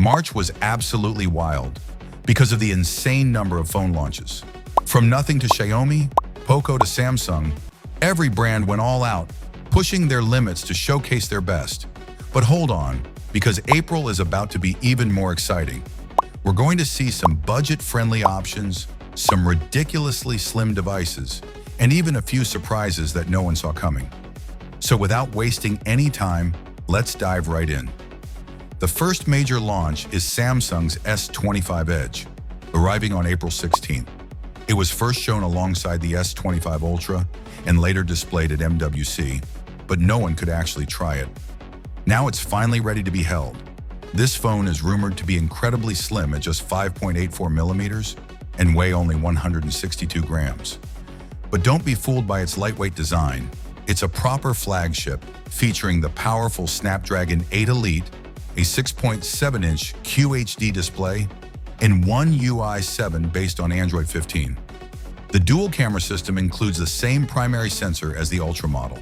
March was absolutely wild because of the insane number of phone launches. From nothing to Xiaomi, Poco to Samsung, every brand went all out, pushing their limits to showcase their best. But hold on, because April is about to be even more exciting. We're going to see some budget-friendly options, some ridiculously slim devices, and even a few surprises that no one saw coming. So without wasting any time, let's dive right in. The first major launch is Samsung's S25 Edge, arriving on April 16th. It was first shown alongside the S25 Ultra and later displayed at MWC, but no one could actually try it. Now it's finally ready to be held. This phone is rumored to be incredibly slim at just 5.84 millimeters and weigh only 162 grams. But don't be fooled by its lightweight design. It's a proper flagship featuring the powerful Snapdragon 8 Elite, a 6.7-inch QHD display, and One UI 7 based on Android 15. The dual camera system includes the same primary sensor as the Ultra model.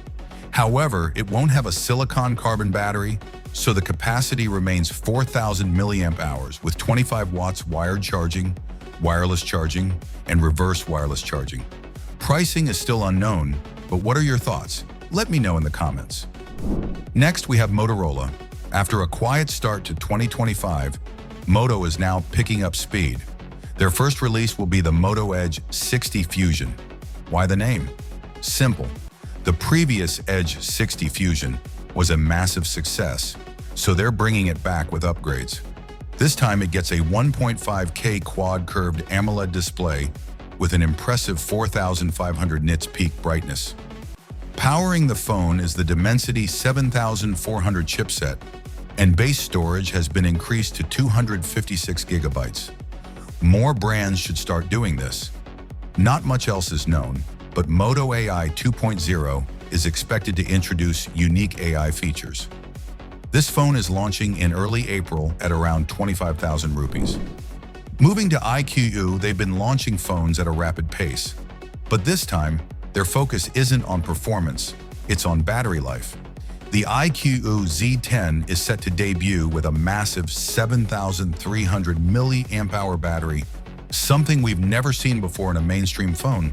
However, it won't have a silicon carbon battery, so the capacity remains 4,000 milliamp hours with 25 watts wired charging, wireless charging, and reverse wireless charging. Pricing is still unknown, but what are your thoughts? Let me know in the comments. Next, we have Motorola. After a quiet start to 2025, Moto is now picking up speed. Their first release will be the Moto Edge 60 Fusion. Why the name? Simple. The previous Edge 60 Fusion was a massive success, so they're bringing it back with upgrades. This time it gets a 1.5K quad-curved AMOLED display with an impressive 4,500 nits peak brightness. Powering the phone is the Dimensity 7400 chipset, and base storage has been increased to 256 gigabytes. More brands should start doing this. Not much else is known, but Moto AI 2.0 is expected to introduce unique AI features. This phone is launching in early April at around 25,000 rupees. Moving to iQOO, they've been launching phones at a rapid pace. But this time, their focus isn't on performance, it's on battery life. The iQOO Z10 is set to debut with a massive 7,300 mAh battery, something we've never seen before in a mainstream phone.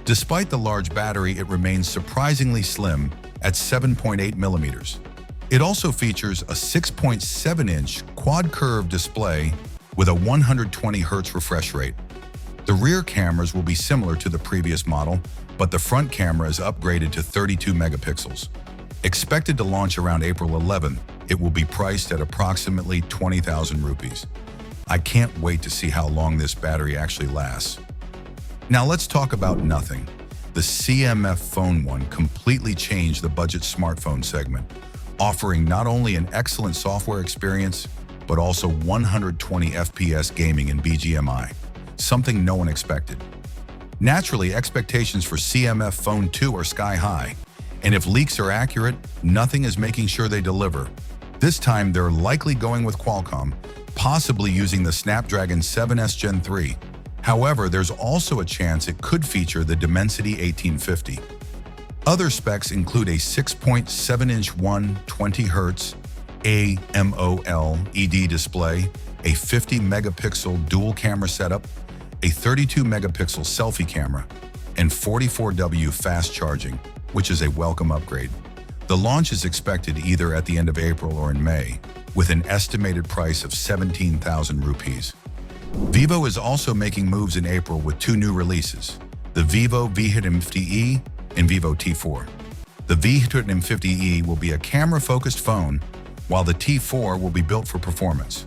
Despite the large battery, it remains surprisingly slim at 7.8 millimeters. It also features a 6.7-inch quad-curved display with a 120 Hz refresh rate. The rear cameras will be similar to the previous model, but the front camera is upgraded to 32 megapixels. Expected to launch around April 11th, it will be priced at approximately 20,000 rupees. I can't wait to see how long this battery actually lasts. Now let's talk about nothing. The CMF Phone 1 completely changed the budget smartphone segment, offering not only an excellent software experience, but also 120 FPS gaming in BGMI, something no one expected. Naturally, expectations for CMF Phone 2 are sky high, and if leaks are accurate, nothing is making sure they deliver. This time, they're likely going with Qualcomm, possibly using the Snapdragon 7S Gen 3. However, there's also a chance it could feature the Dimensity 1850. Other specs include a 6.7-inch 120 Hz AMOLED display, a 50-megapixel dual camera setup, a 32-megapixel selfie camera, and 44W fast charging, which is a welcome upgrade. The launch is expected either at the end of April or in May, with an estimated price of 17,000 rupees. Vivo is also making moves in April with two new releases, the Vivo V50e and Vivo T4. The V50e will be a camera-focused phone, while the T4 will be built for performance.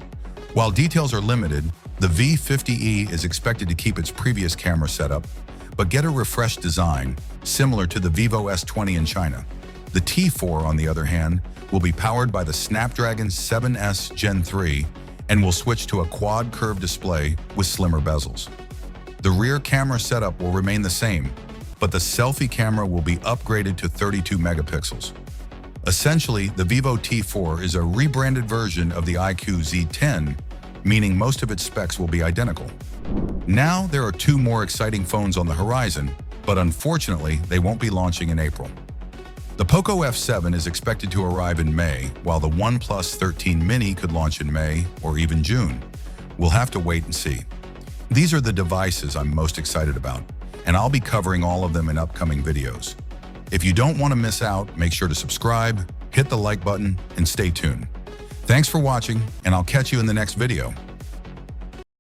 While details are limited, the V50e is expected to keep its previous camera setup, but get a refreshed design, similar to the Vivo S20 in China. The T4, on the other hand, will be powered by the Snapdragon 7S Gen 3 and will switch to a quad-curved display with slimmer bezels. The rear camera setup will remain the same, but the selfie camera will be upgraded to 32 megapixels. Essentially, the Vivo T4 is a rebranded version of the IQU Z10, meaning most of its specs will be identical. Now, there are two more exciting phones on the horizon, but unfortunately, they won't be launching in April. The Poco F7 is expected to arrive in May, while the OnePlus 13 Mini could launch in May or even June. We'll have to wait and see. These are the devices I'm most excited about, and I'll be covering all of them in upcoming videos. If you don't want to miss out, make sure to subscribe, hit the like button, and stay tuned. Thanks for watching, and I'll catch you in the next video.